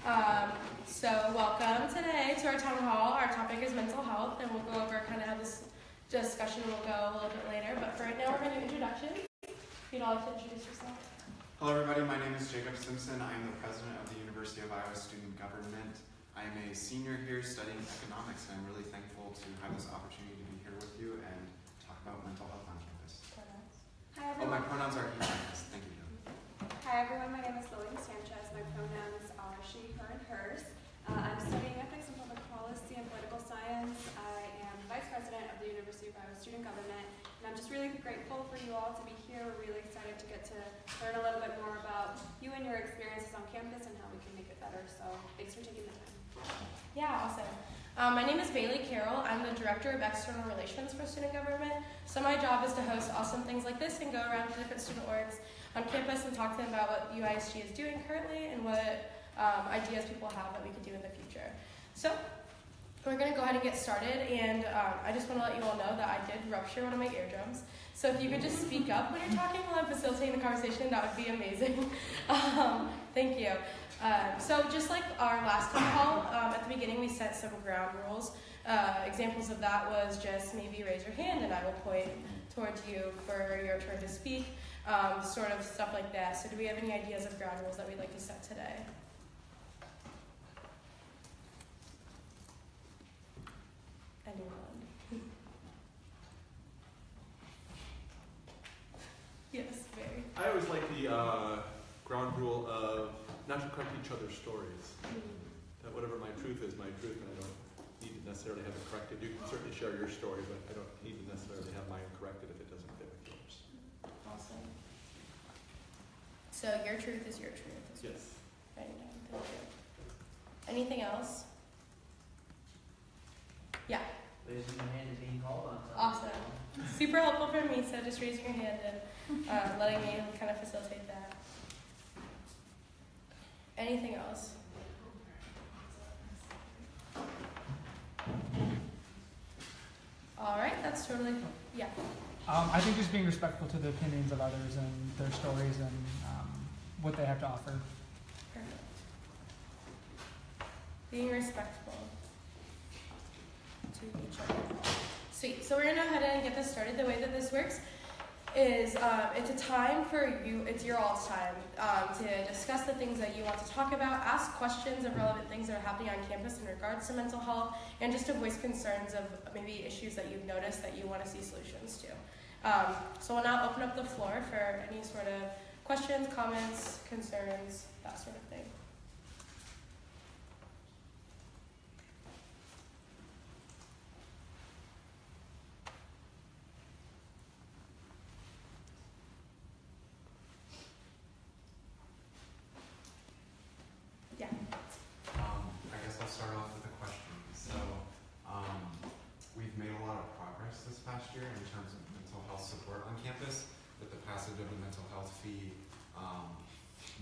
So welcome today to our town hall. Our topic is mental health, and we'll go over kind of how this discussion will go a little bit later. But for right now, we're going to do introductions. If you'd all like to introduce yourself. Hello everybody, my name is Jacob Simpson. I am the president of the University of Iowa Student Government. I am a senior here studying economics, and I'm really thankful to have this opportunity to be here with you and talk about mental health on campus. Hi Oh, my everyone. pronouns are he, his. Thank you. Hi everyone, my name is Lillian Sanchez. My pronouns are she, her, and hers. I'm studying ethics and public policy and political science. I am vice president of the University of Iowa Student Government, and I'm just really grateful for you all to be here. We're really excited to get to learn a little bit more about you and your experiences on campus and how we can make it better. So thanks for taking the time. Yeah, awesome. My name is Bailey Carroll. I'm the Director of External Relations for Student Government. So my job is to host awesome things like this and go around to different student orgs on campus and talk to them about what UISG is doing currently and what ideas people have that we could do in the future. So we're going to go ahead and get started, and I just want to let you all know that I did rupture one of my eardrums. So if you could just speak up when you're talking while I'm facilitating the conversation, that would be amazing. Thank you. So just like our last town hall, at the beginning we set some ground rules. Examples of that was just maybe raise your hand and I will point towards you for your turn to speak, sort of stuff like that. So do we have any ideas of ground rules that we'd like to set today? Anyone? Yes, Barry. I always like the ground rule of not to correct each other's stories. That whatever my truth is my truth, and I don't need to necessarily have it corrected. You can certainly share your story, but I don't need to necessarily have mine corrected if it doesn't fit with yours. Awesome. So your truth is your truth. Yes. Right now. Thank you. Anything else? Yeah. Raising your hand is being called on. Awesome. Super helpful for me, so just raising your hand and letting me kind of facilitate that. Anything else? All right, that's totally, yeah. I think just being respectful to the opinions of others and their stories and what they have to offer. Perfect. Being respectful to each other. Sweet. So we're going to go ahead and get this started. The way that this works is it's a time for you, it's your all's time to discuss the things that you want to talk about, ask questions of relevant things that are happening on campus in regards to mental health, and just to voice concerns of maybe issues that you've noticed that you want to see solutions to. So we'll now open up the floor for any sort of questions, comments, concerns, that sort of thing. Yeah. I guess I'll start off with a question. So we've made a lot of progress this past year in terms of mental health support on campus with the passage of the mental health fee.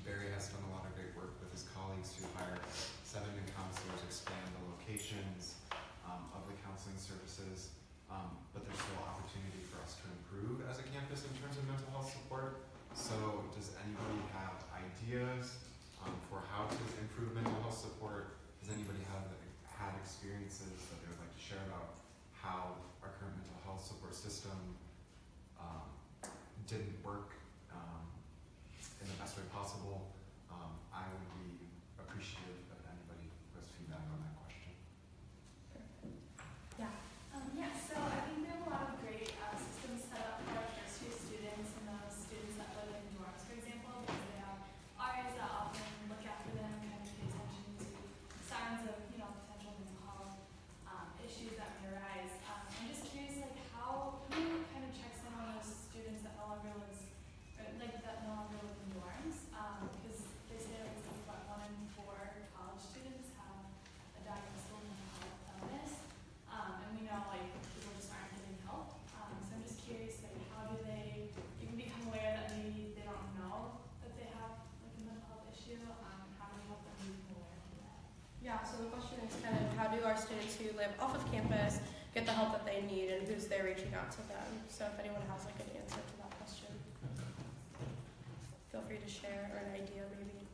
Barry has done a lot of great work with his colleagues to hire 7 new counselors, expand the locations of the counseling services, but there's still opportunity for us to improve as a campus in terms of mental health support. So does anybody have ideas for how to improve mental health support? Does anybody have had experiences that they would like to share about how our current mental health support system didn't work in the best way possible? I would be appreciative of anybody who has feedback on that question. Yeah. Yeah, so I think we have a lot of great systems set up for our first year students and those students that live in dorms, for example, because they have RAs that often look after them and kind of pay attention to signs of, potential mental health issues that may arise. I'm just curious, who kind of checks in on those students that no longer live in dorms? Because they say that it's about 1 in 4 college students have a diagnosable mental health illness, and we know people just aren't getting help. So I'm just curious, how do they even become aware that maybe they don't know that they have a mental health issue? How do we help them become aware of that? Yeah, so the question is kind of how do our students who live off of campus get the help that they need and who's there reaching out to them? So if anyone has an answer to that question, feel free to share, or an idea maybe.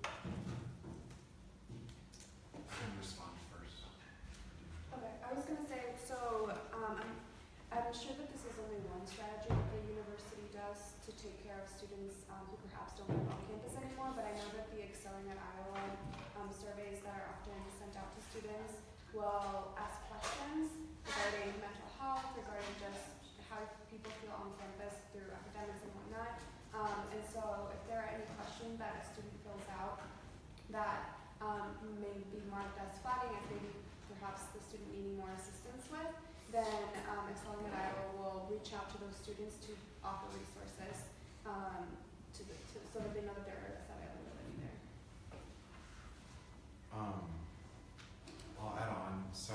Excelling at Iowa surveys that are often sent out to students will ask questions regarding mental health, regarding just how people feel on campus through academics and whatnot. And so if there are any questions that a student fills out that may be marked as flagging as maybe perhaps the student needing more assistance with, then Excelling at Iowa will reach out to those students to offer resources so that they know that there are availability there. I'll add on. So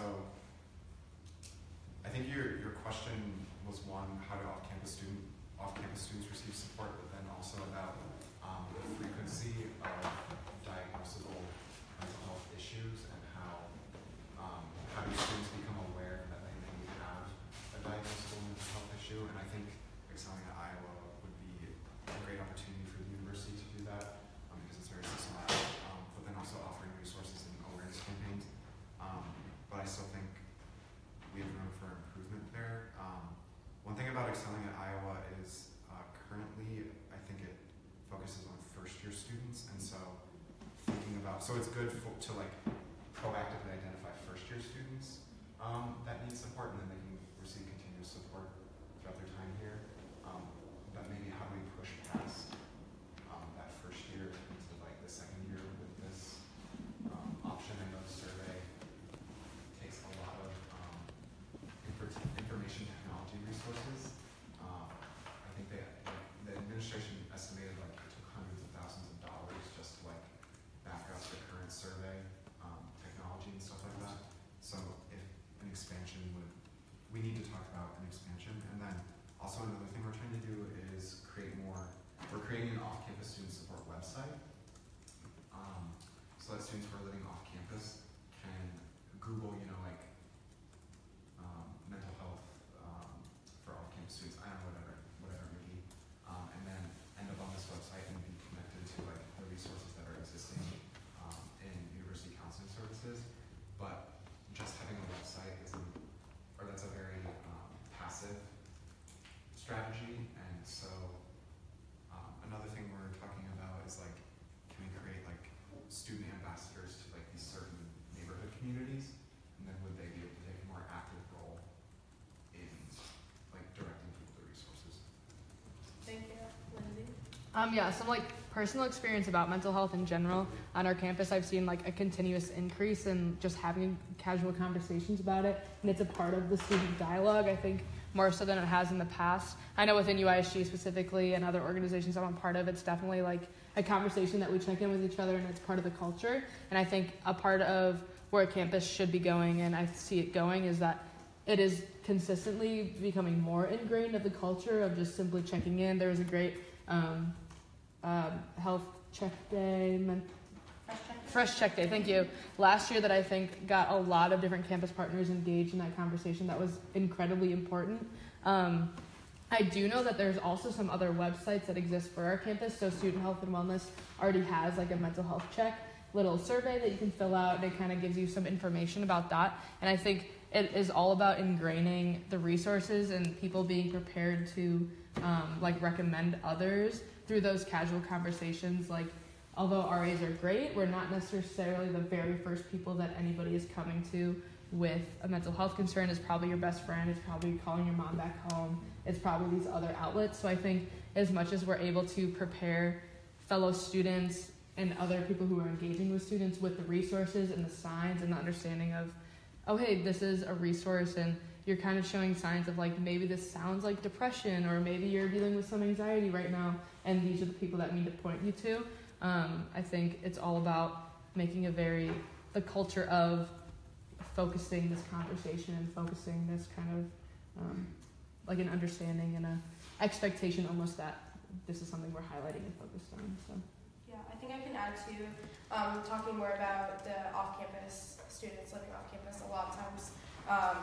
I think your question was one, how do off-campus students receive support, but then also about the frequency of diagnosable mental health issues and how do students become aware that they may have a diagnosable mental health issue. And I think Excelling at Iowa would be a great opportunity for the university to do that because it's very systematic, but then also offering resources and awareness campaigns. But I still think we have room for improvement there. One thing about Excelling at Iowa is currently I think it focuses on first-year students, and so thinking about, so it's good to like proactively identify first-year students that need support, and then they can receive continuous support throughout their time here. But maybe how do we push past that first year into like the second year with this option? I know the survey takes a lot of information technology resources. I think the administration estimated like it took hundreds of thousands of dollars just to like back up the current survey technology and stuff like that. So if an expansion we need to talk about an expansion. And then also another thing we're trying to do is we're creating an off-campus student support website so that students who are living off campus can Google, mental health for off-campus students, I don't know, whatever it may be, and then end up on this website and be connected to like the resources that are existing in university counseling services. But just having a website that's a very passive strategy, and so another thing we're talking about is like, can we create like student ambassadors to like these certain neighborhood communities, and then would they be able to take a more active role in like directing people to resources? Thank you, Lindsay. Some like personal experience about mental health in general on our campus. I've seen like a continuous increase in just having casual conversations about it, and it's a part of the student dialogue, I think, more so than it has in the past. I know within UISG specifically and other organizations I'm a part of, it's definitely like a conversation that we check in with each other, and it's part of the culture. And I think a part of where a campus should be going, and I see it going, is that it is consistently becoming more ingrained of the culture of just simply checking in. There was a great health check day, fresh check day, thank you, last year that I think got a lot of different campus partners engaged in that conversation. That was incredibly important. I do know that there's also some other websites that exist for our campus. So Student Health and Wellness already has like a mental health check little survey that you can fill out, and it kind of gives you some information about that. And I think it is all about ingraining the resources and people being prepared to recommend others through those casual conversations. Like, although RAs are great, we're not necessarily the very first people that anybody is coming to with a mental health concern. It's probably your best friend, it's probably calling your mom back home, it's probably these other outlets. So I think as much as we're able to prepare fellow students and other people who are engaging with students with the resources and the signs and the understanding of, oh hey, this is a resource, and you're kind of showing signs of like, maybe this sounds like depression, or maybe you're dealing with some anxiety right now, and these are the people that we need to point you to. I think it's all about making the culture of focusing this conversation and focusing this kind of like an understanding and an expectation almost that this is something we're highlighting and focused on. So Yeah, I think I can add to talking more about the off-campus students living off-campus. A lot of times,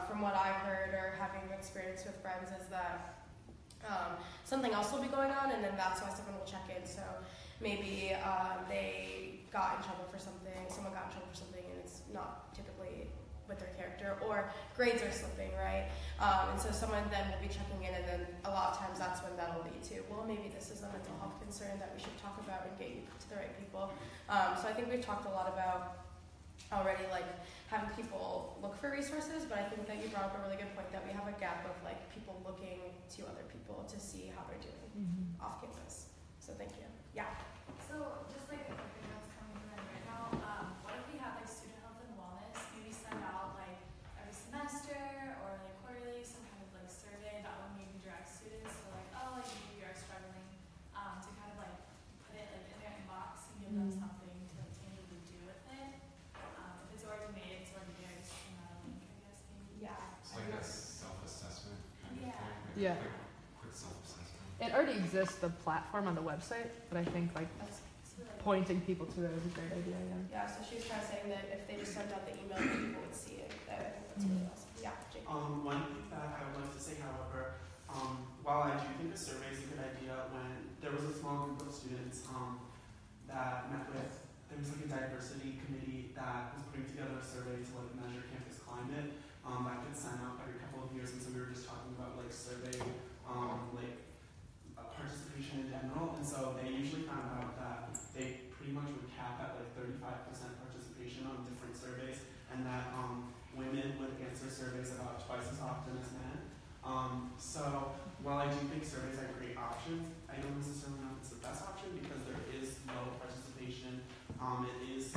from what I've heard or having experience with friends, is that something else will be going on, and then that's why someone will check in. So maybe they got in trouble for something, someone got in trouble for something, and it's not typically with their character, or grades are slipping, right? And so someone then will be checking in, and then a lot of times that's when that'll lead to, well, maybe this is a mental health concern that we should talk about and get you to the right people. So I think we've talked a lot about already, like, having people look for resources, but I think that you brought up a really good point that we have a gap of, like, people looking to other people to see how they're doing off campus. So thank you. Yeah. So just like a quick thing that's coming to mind right now, what if we have like student health and wellness maybe send out like every semester or like quarterly some kind of like survey that would maybe direct students to like, oh, like maybe you're struggling, to kind of like put it like in their inbox and give them something to like tangibly do with it. If it's already made, it's already there, just send out a link, I guess maybe. Yeah. It's like a self-assessment kind of Yeah. thing. Yeah. Quick self-assessment. It already exists, the platform on the website, but I think like That's really pointing people to it is a great idea. Yeah. Yeah, so she was kind of saying that if they just sent out the email, people would see it. I think that's really awesome. Yeah, Jake. One thing that I would like to say, however, while I do think a survey is a good idea, when there was a small group of students that met with, there was like a diversity committee that was putting together a survey to like measure campus climate that gets sent out every couple of years, and so we were just talking about like survey participation in general, and so they usually found out that they pretty much would cap at like 35% participation on different surveys, and that women would answer surveys about twice as often as men. So while I do think surveys are great options, I don't necessarily know if it's the best option because there is low participation. It is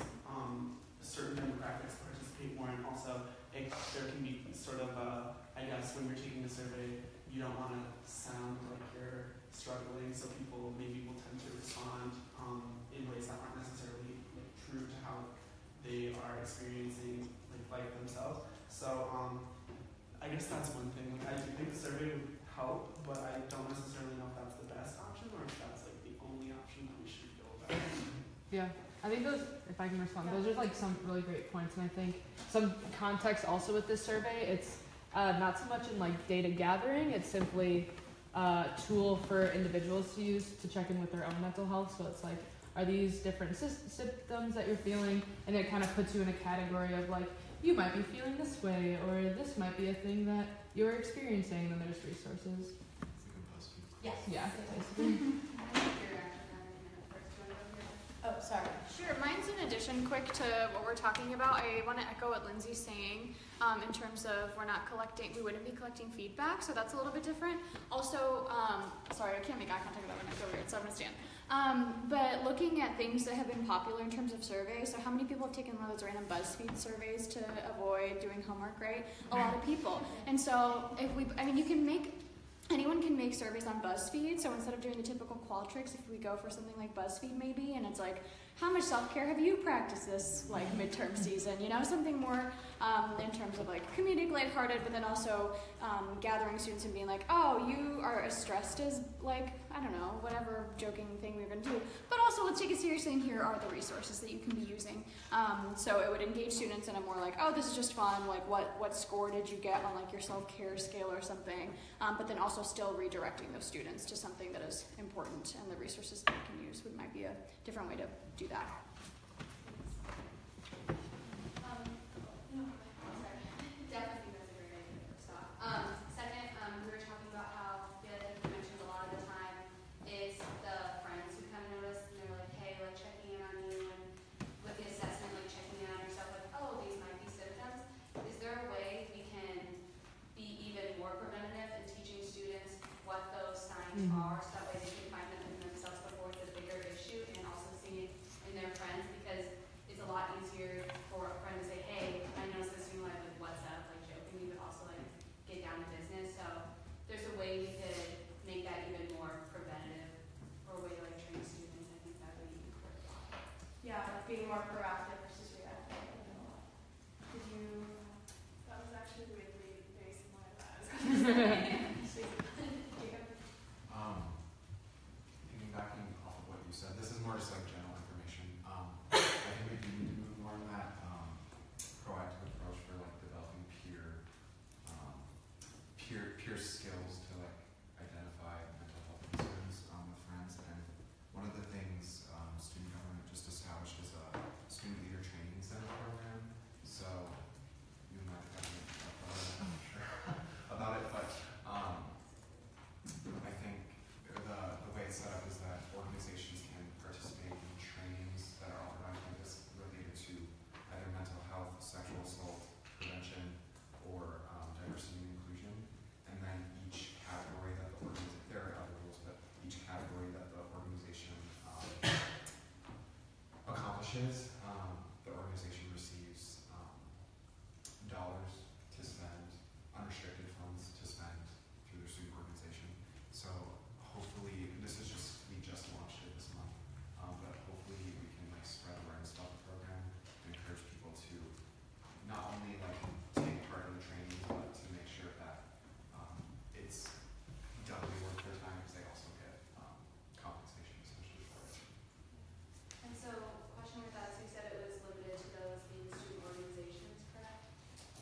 certain demographics participate more, and also there can be sort of I guess when you're taking a survey, you don't want to sound like you're struggling, so people maybe will tend to respond in ways that aren't necessarily like true to how they are experiencing like life themselves. So I guess that's one thing. Like, I do think the survey would help, but I don't necessarily know if that's the best option or if that's like the only option that we should go about. Yeah, I think those, if I can respond, those are like some really great points, and I think some context also with this survey, it's not so much in like data gathering, it's simply a tool for individuals to use to check in with their own mental health. So it's like, are these different symptoms that you're feeling? And it kind of puts you in a category of like, you might be feeling this way, or this might be a thing that you're experiencing, and then there's resources. It's like a BuzzFeed. Yes. Yeah, basically. Oh, sorry. Sure, mine's in addition quick to what we're talking about. I want to echo what Lindsay's saying in terms of we wouldn't be collecting feedback, so that's a little bit different. Also, sorry, I can't make eye contact with that when I go weird, so I'm going to stand. But looking at things that have been popular in terms of surveys, so how many people have taken one of those random BuzzFeed surveys to avoid doing homework, right? A lot of people. And so anyone can make surveys on BuzzFeed, so instead of doing the typical Qualtrics, if we go for something like BuzzFeed maybe, and it's like, how much self-care have you practiced this like midterm season? You know, something more in terms of like comedic, lighthearted, but then also gathering students and being like, oh, you are as stressed as like, I don't know, whatever joking thing we were going to do. But also let's take it seriously, and here are the resources that you can be using. So it would engage students in a more like, oh, this is just fun, like what score did you get on like your self-care scale or something, but then also still redirecting those students to something that is important, and the resources that they can use might be a different way to do that. Definitely that's a great idea for stop. Second, we were talking about how the other thing you mentioned a lot of the time is the friends who kind of notice, and they're like, hey, like checking in on you, and with the assessment, like checking in on yourself, like, oh, these might be symptoms. Is there a way we can be even more preventative in teaching students what those signs are, so that way they can find them in themselves before it's a bigger issue, and also see it in their friends, because it's a lot easier for a friend to say, hey, I noticed this new life with WhatsApp, like jokingly, but also like get down to business. So there's a way we could make that even more preventative, or a way to like train students. I think that would be worthwhile. Yeah, like being more proactive versus reactive. Did you? That was actually weirdly very similar to that. I was going to say. Piggybacking off of what you said, this is more just like general information. I think we do need to move more on that proactive approach for like developing peer skills to like identify mental health concerns with friends. And one of the things student government just established is a student leader training center program. So you launches, the organization receives dollars to spend, unrestricted funds to spend through their student organization. So hopefully, we just launched it this month, but hopefully we can spread awareness about the program and encourage people to not only take part in the training, but to make sure that it's doubly worth their time because they also get compensation essentially for it. And so, question with that, so you said it was limited to those in student organizations, correct?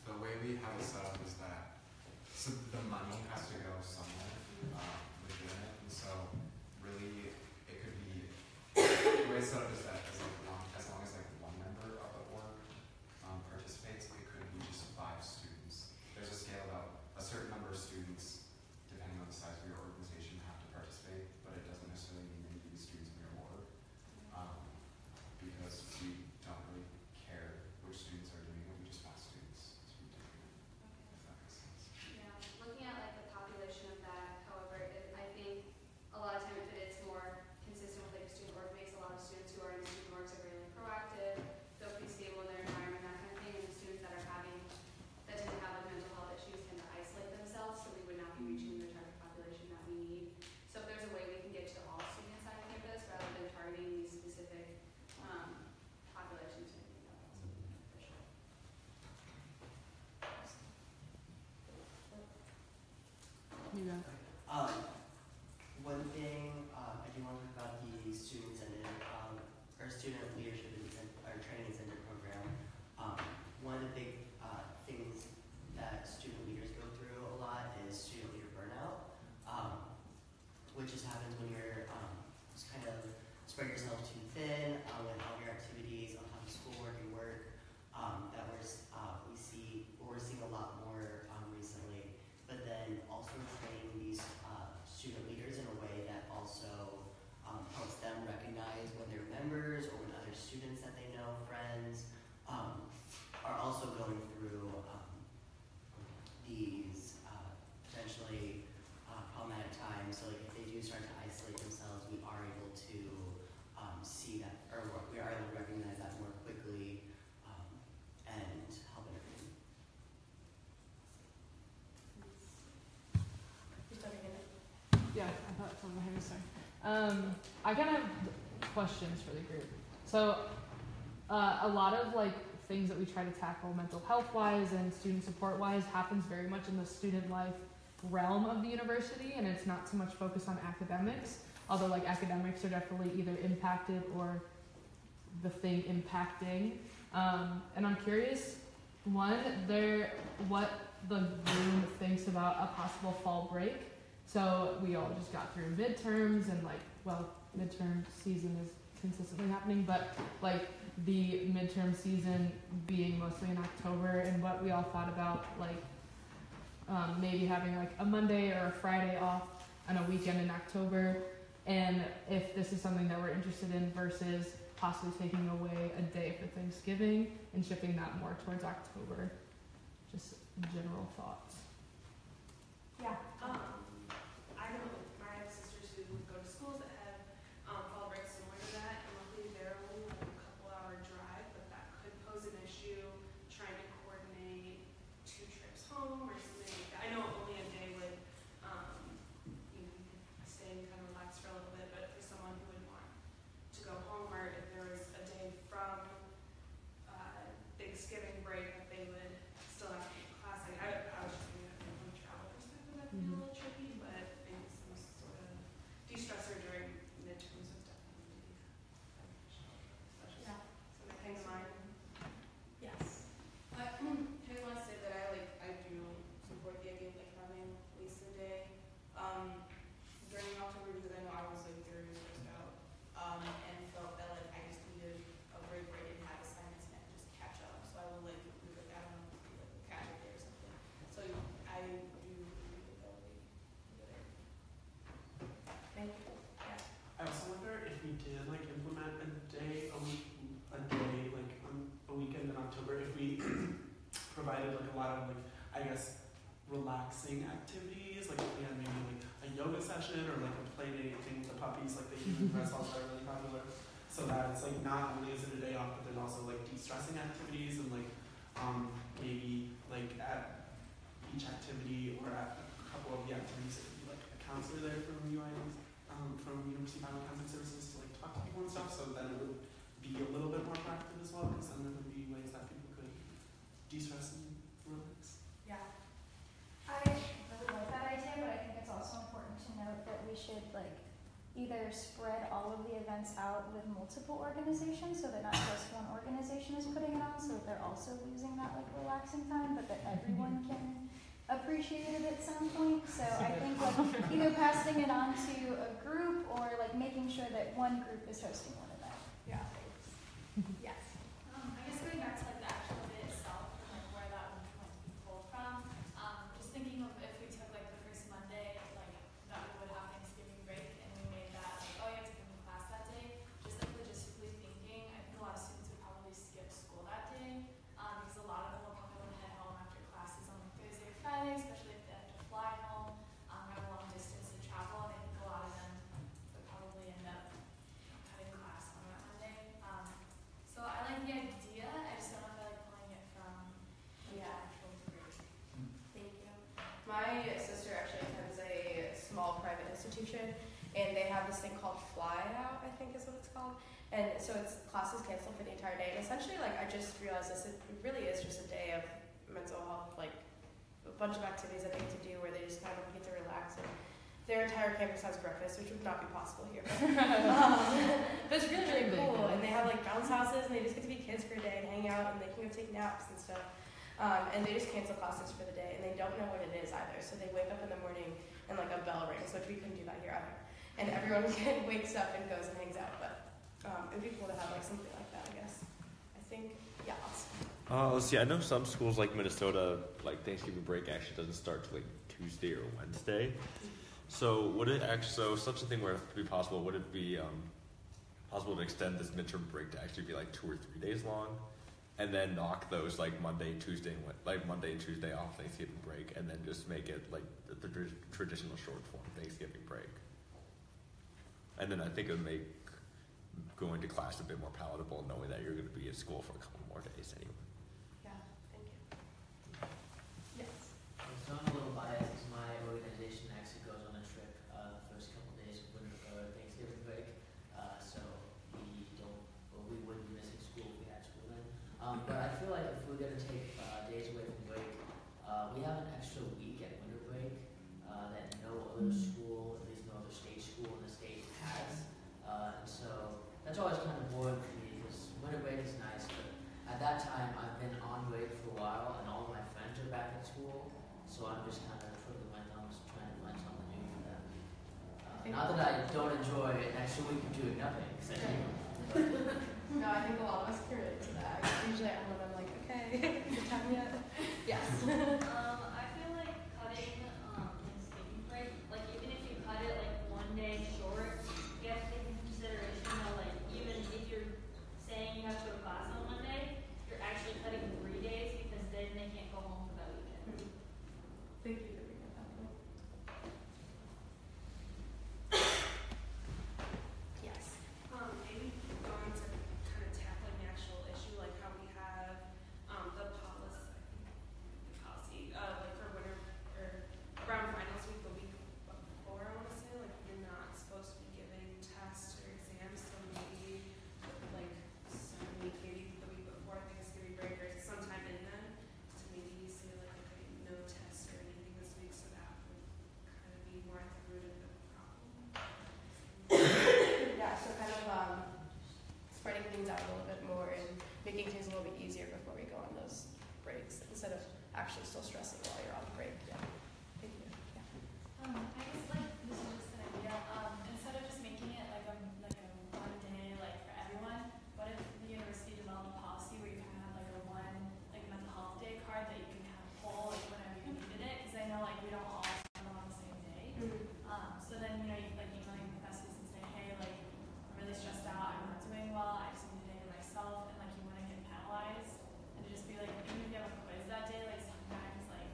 The way we have it set up is that the money has to go somewhere within it, and so really it could be the way it's set up is that as long as one member of the org participates, it could be just 5 students. There's a scale about a certain number of students, depending on the size of your organization, have to participate, but it doesn't necessarily mean they need to be students in your org, because we don't really care which students are doing it. We just want students to be doing it. If that makes sense. Yeah, looking at the population of that, however, I think a lot of time if it's more consistent with a student org base, a lot of students who are in student orgs are really proactive, feel pretty stable in their environment, that kind of thing, and the students that tend to have mental health issues tend to isolate themselves, so we would not be reaching the target population that we need. So if there's a way we can get to all students on campus rather than targeting these specific populations, I think that would also be beneficial. You go. One thing I do want to talk about the student incentive or student leadership or training incentive program. One of the big things that student leaders go through a lot is student leader burnout, which just happens when you're just kind of spread yourself too thin with all your activities on top of schoolwork and work. That we're seeing a lot more recently. But then also training these student leaders in a way that also helps them recognize when they're members or when other students that they know, friends, are also going through these potentially problematic times. So if they do start to isolate themselves, we are able to see that, or we are able to recognize that more quickly and help intervene. Yeah, I thought someone had to say. I kind of have questions for the group. So, a lot of things that we try to tackle mental health wise and student support wise happens very much in the student life realm of the university, and it's not so much focused on academics. Although academics are definitely either impacted or the thing impacting. And I'm curious, what the room thinks about a possible fall break. So we all just got through midterms and midterm season is consistently happening, but the midterm season being mostly in October, and what we all thought about maybe having a Monday or a Friday off on a weekend in October, and if this is something that we're interested in versus possibly taking away a day for Thanksgiving and shifting that more towards October. Just general thoughts. Yeah. I know I have sisters who go to schools that have fall breaks similar to that, and luckily they're only a couple-hour drive, but that could pose an issue trying to coordinate 2 trips home or something like that. I know only a day would, you could stay and kind of relax for a little bit, but for someone who would want to go home, or if there was a day from Thanksgiving break that they would still have to be in class, I was just thinking from a travel perspective, that'd be a little tricky, but maybe some sort of de-stressor during midterms would definitely be beneficial. Yeah. Something to hang in mind. Yes. I really want to say that I do support the idea of having at least a day during October, because I know I was very stressed out and felt that I just needed a break where I didn't have assignments and I could just catch up. So I will I don't know, do a catch up day or something. So I do agree with that would be a good idea. Thank you. Yeah. I also wonder if we did implement a day on a weekend in October, if we provided a lot of relaxing activities, if we had maybe a yoga session or a play date thing with the puppies, the human dress balls that are really popular. so that it's like not only is it a day off, but there's also like de-stressing activities and like maybe like at each activity or at a couple of the activities, it could be like a counselor there from from University Bible Counseling Services to like talk to people and stuff. So then it would be a little bit more proactive as well, because then there would be ways that people could de-stress and relax. Yeah. I really like that idea, but I think it's also important to note that we should like either spread all of the events out with multiple organizations so that not just one organization is putting it on, so that they're also using that like relaxing time, but that everyone can appreciate it at some point. So I think like either passing it on to a group or like making sure that one group is hosting one event. Yeah. Yes. I guess going back to like the actual day itself and like where that would want to be pulled from, just thinking of if we took like the first Monday, like that we would have Thanksgiving break and we made that like, oh, you have to come to class that day. Just like logistically thinking, I think a lot of students would probably skip school that day because a lot of them will probably want to head home after classes on like Thursday or Friday, especially if they have to fly home, have a long distance to travel, and I think a lot of them would probably end up cutting class on that Monday. So I like the idea, I just don't know if I like pulling it from the actual break. Thank you. My sister actually attends a small private institution, and they have this thing called Fly Out, I think is what it's called. And so it's classes canceled for the entire day. And essentially, like, I just realized this, it really is just a day of mental health, like a bunch of activities that they get to do where they just kind of get to relax. And their entire campus has breakfast, which would not be possible here. But it's really, really cool. And they have like bounce houses, and they just get to be kids for a day and hang out, and they can go take naps and stuff. And they just cancel classes for the day, and they don't know what it is either. So they wake up in the morning and like a bell rings, which we couldn't do that here either. And everyone wakes up and goes and hangs out. But it'd be cool to have like something like that, I guess. I think, yeah, awesome. Let's see. I know some schools like Minnesota, like Thanksgiving break actually doesn't start till like Tuesday or Wednesday. So would it actually, so such a thing where it would be possible, would it be possible to extend this midterm break to actually be like 2 or 3 days long, and then knock those like Monday and Tuesday off Thanksgiving break, and then just make it like the traditional short form Thanksgiving break? And then I think it would make going to class a bit more palatable, knowing that you're going to be at school for a couple more days anyway. Yeah, thank you. Yes. So I'm a little biased because my organization actually goes on a trip the first couple days of Thanksgiving break. So we wouldn't be missing school if we had school then. But I feel like if we're going to take days away from break, we have an extra week at winter break that no other school, at least no other state school in the state has. And so that's always kind of boring for me because winter break is nice, but at that time I've been on break for a while and all of my friends are back at school, so I'm just kind of twiddling my thumbs trying to find something new for them. Not that I don't enjoy an extra week of doing nothing, because I do. No, I think a lot of us can relate to that. Usually I'm when I'm like, okay, is it time yet? Yes. I feel like cutting Thanksgiving break, like even if you cut it like 1 day short, you have to take into consideration that like even if you're saying you have to go to class on Monday, you're actually cutting 3 days because then they can't go home for that weekend. Thank you for bringing that up. Yes. Maybe going to kind of tackling the actual issue, like how we have the policy, like for winter or around finals week, the week before, I want to say, like you're not supposed to be giving tests or exams, so maybe like some week, maybe the week before Thanksgiving break or sometime in then, to maybe say like, okay, no tests or anything this week, so that would kind of be more at the root of the problem. Yeah, so kind of spreading things out a little bit more and making things a little bit easier before we go on those breaks instead of actually still stressing while you're on break. Yeah. Thank you. Yeah. I guess like this is just an idea. Instead of just making it like a 1 day like for everyone, what if the university developed a policy where you kind of have like a one like mental health day card that you can kind of pull like whenever you needed it? Because I know like we don't all have them on the same day. So then you know you like emailing professors and saying, hey, like I'm really stressed out, I'm not doing well, I just need a day to myself, and like you want to get penalized, and to just be like even if you have a quiz that day, like sometimes like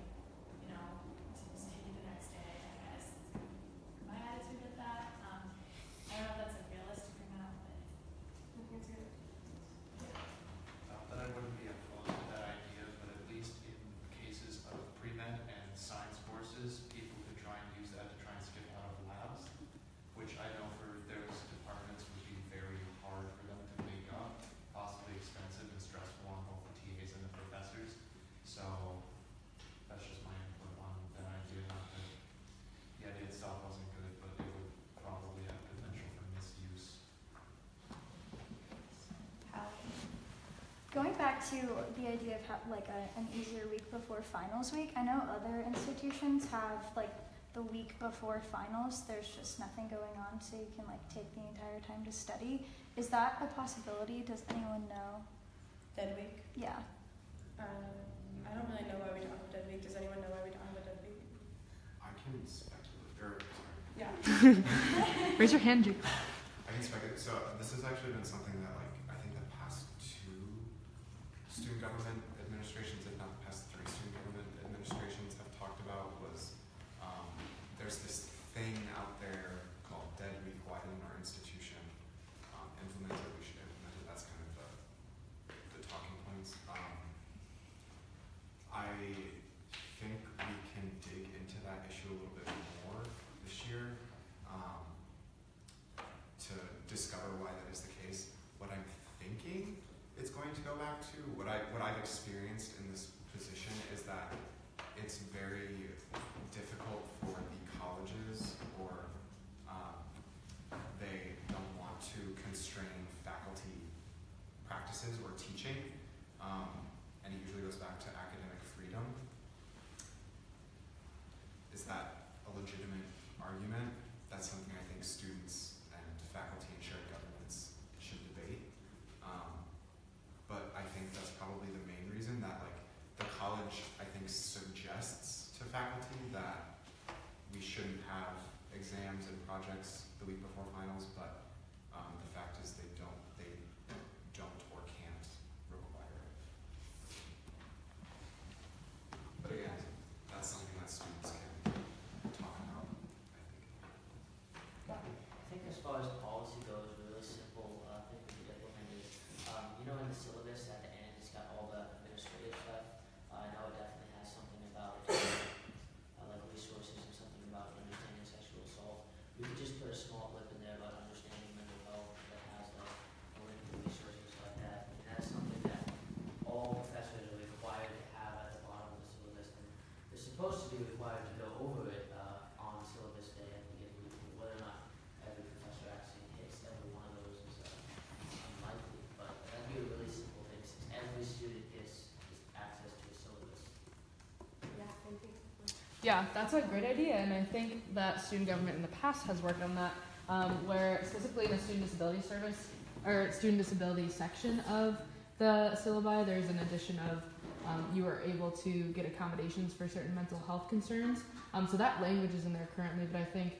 back to the idea of an easier week before finals week. I know other institutions have the week before finals, there's just nothing going on, so you can take the entire time to study. Is that a possibility? Does anyone know? Dead week? Yeah. I don't really know why we don't have a dead week. Does anyone know why we don't have a dead week? I can speculate. Sorry. Yeah. Raise your hand, Jake. I can speculate. So this has actually been something that I think the past 2 student government administrations, if not the past 3 student government administrations, have talked about was there's this thing out there called dead week. Why didn't our institution implement it? We should implement it. That's kind of the talking points. I think we can dig into that issue a little bit more this year to discover why that is the case. What I'm thinking it's going to go back to, what I've experienced in this position is that it's very difficult for the colleges, or they don't want to constrain faculty practices or teaching, and it usually goes back to academic freedom. Is that a legitimate argument? That's something I think students and faculty and shared governments should debate. But I think that's probably the main reason that the college, I think, suggests to faculty that we shouldn't have exams and projects the week before finals, but the fact is they don't or can't require it. But again, that's something that students can talk about, I think. I think as far as policy goes, a really simple thing we could implement is, in the syllabus at the end, it's got all the administrative stuff. I know it definitely has something about resources and something about understanding sexual assault. We could just put a small blip in there about understanding mental health that has a link to resources like that. And that's something that all professors are required to have at the bottom of the syllabus. And they're supposed to be required to go over it on syllabus day at the beginning of the week. Whether or not every professor actually hits every one of those is unlikely. But that'd be a really simple thing since every student gets access to a syllabus. Yeah, thank you. Yeah, that's a great idea, and I think that student government in the past has worked on that, where specifically in the student disability service or student disability section of the syllabi, there's an addition of you are able to get accommodations for certain mental health concerns. So that language is in there currently, but I think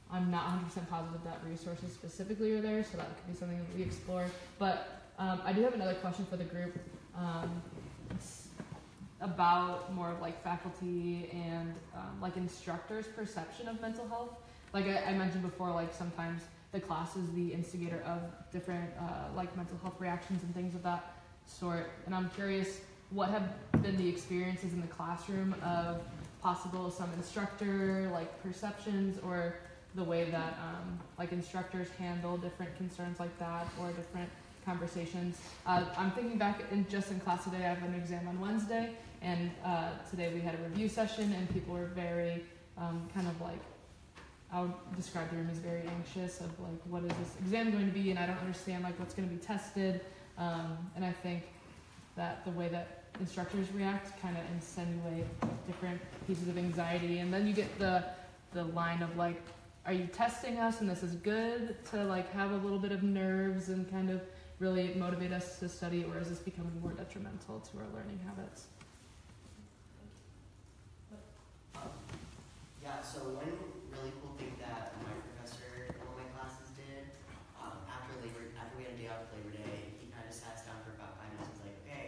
I'm not 100% positive that resources specifically are there, so that could be something that we explore. But I do have another question for the group. It's about more of faculty and instructors' perception of mental health. I mentioned before, sometimes the class is the instigator of different mental health reactions and things of that sort. And I'm curious, what have been the experiences in the classroom of possible some instructor perceptions, or the way that instructors handle different concerns like that, or different conversations. I'm thinking back in class today. I have an exam on Wednesday, and today we had a review session, and people were very I would describe the room as very anxious of what is this exam going to be, and I don't understand what's going to be tested. And I think that the way that instructors react kind of insinuate different pieces of anxiety, and then you get the line of are you testing us and this is good to have a little bit of nerves and kind of really motivate us to study, or is this becoming more detrimental to our learning habits? Yeah, so one really cool thing that my professor in one of my classes did, after we had a day off Labor Day, he kind of sat us down for about 5 minutes and was like, okay,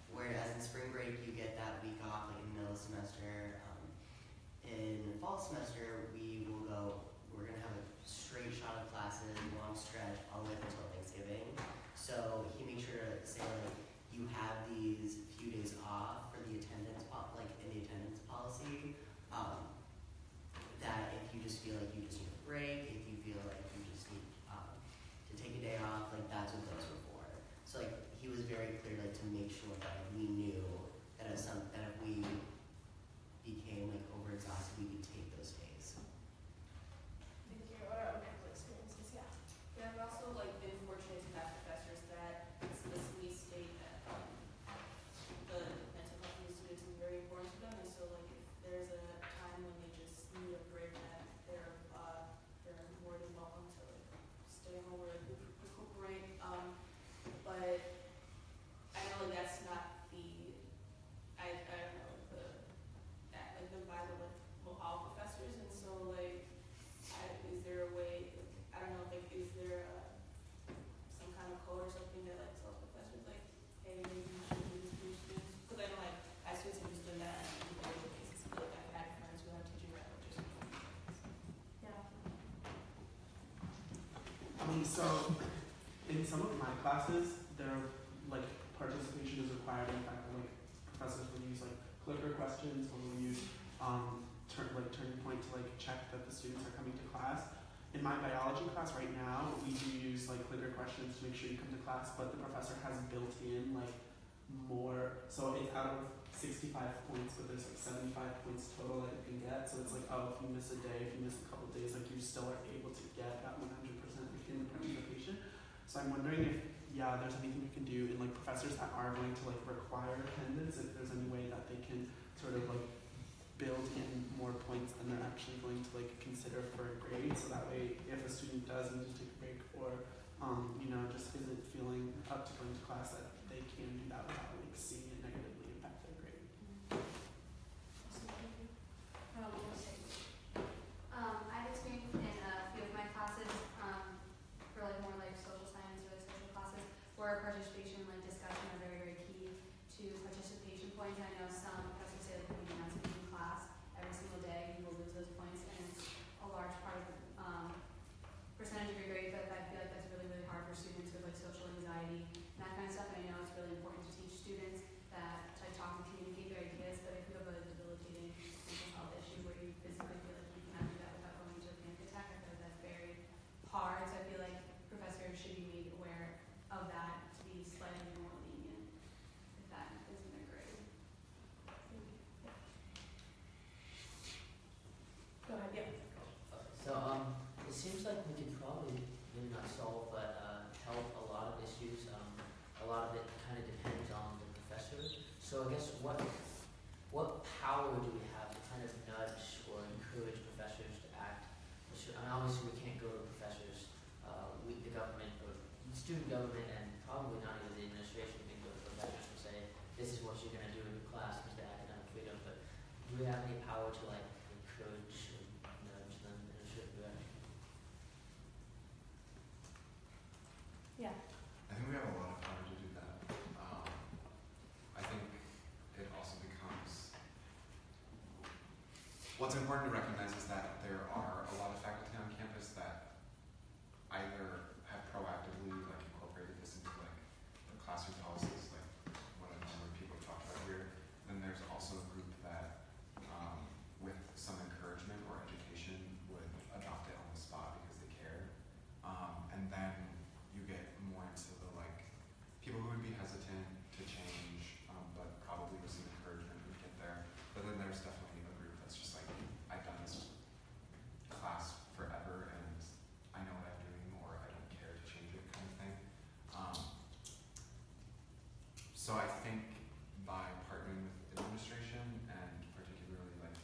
whereas in spring break you get that week off in the middle of the semester, in fall semester we're going to have a straight shot of classes, long stretch, all the way up until Thanksgiving. So he made sure to say you have these few days off for the attendance, in the attendance policy, that if you just feel like you just need a break, if you feel like you just need to take a day off, that's what those were for. So he was very clear to make sure that we knew that if we became overexhausted, we could take those days. Thank you. What are other experiences? Yeah. Yeah, I've also been fortunate to have professors that explicitly state So in some of my classes, there like participation is required. In fact, like professors will use like clicker questions, or will use turning point to like check that the students are coming to class. In my biology class right now, we do use like clicker questions to make sure you come to class, but the professor has built in like more, so it's out of 65 points, but there's like 75 points total that you can get. So it's like, oh, if you miss a day, if you miss a couple days, like you still are able to get that 100% in participation. So I'm wondering if, yeah, there's anything you can do in like professors that are going to like require attendance, if there's any way that they can sort of like build in more points than they're actually going to like consider for a grade, so that way if a student does need to take a break or just isn't feeling up to going to class, that they can do that without like seeing it negatively impact their grade. I've experienced in a few of my classes for like more like social science or like social classes where participation and like discussion are very, very key to participation points. I know some professors say like when you're not speaking in class every single day, you will lose those points, and it's a large part of the percentage of your grade, but I feel like that's really, really hard for students with like social anxiety and that kind of stuff. And I know it's really important to teach students that to like, talk and communicate their ideas, but if you have a debilitating mental health issue where you physically feel like you cannot do that without going into a panic attack, I feel like that's very hard. So I feel like professors should be made aware of that to be slightly more lenient if that is in their grade. Go ahead, yeah. So it seems like we could probably maybe not solve, but help a lot of issues. A lot of it kind of depends on the professor. So I guess what power do we have to kind of nudge or encourage professors to act? I mean, obviously we can't go to professors, the government or student government, and probably not even the administration can go to professors and say, this is what you're going to do in your class because of academic freedom. But do we have any power to like encourage or nudge them in a certain direction? Yeah. I think we have a lot of power to do that. I think it also becomes, what's important to recognize is that there are a lot of faculty on campus that either have proactively like incorporated this into like the classroom policies, like what a number of people have talked about here. Then there's also a group that, with some encouragement or education, would adopt it on the spot because they care. And then you get more into the like people who would be hesitant to change, but probably with some encouragement would get there. But then there's definitely a group that's just like, I've done this class forever and I know what I'm doing, or I don't care to change it, kind of thing. So I think by partnering with administration and particularly like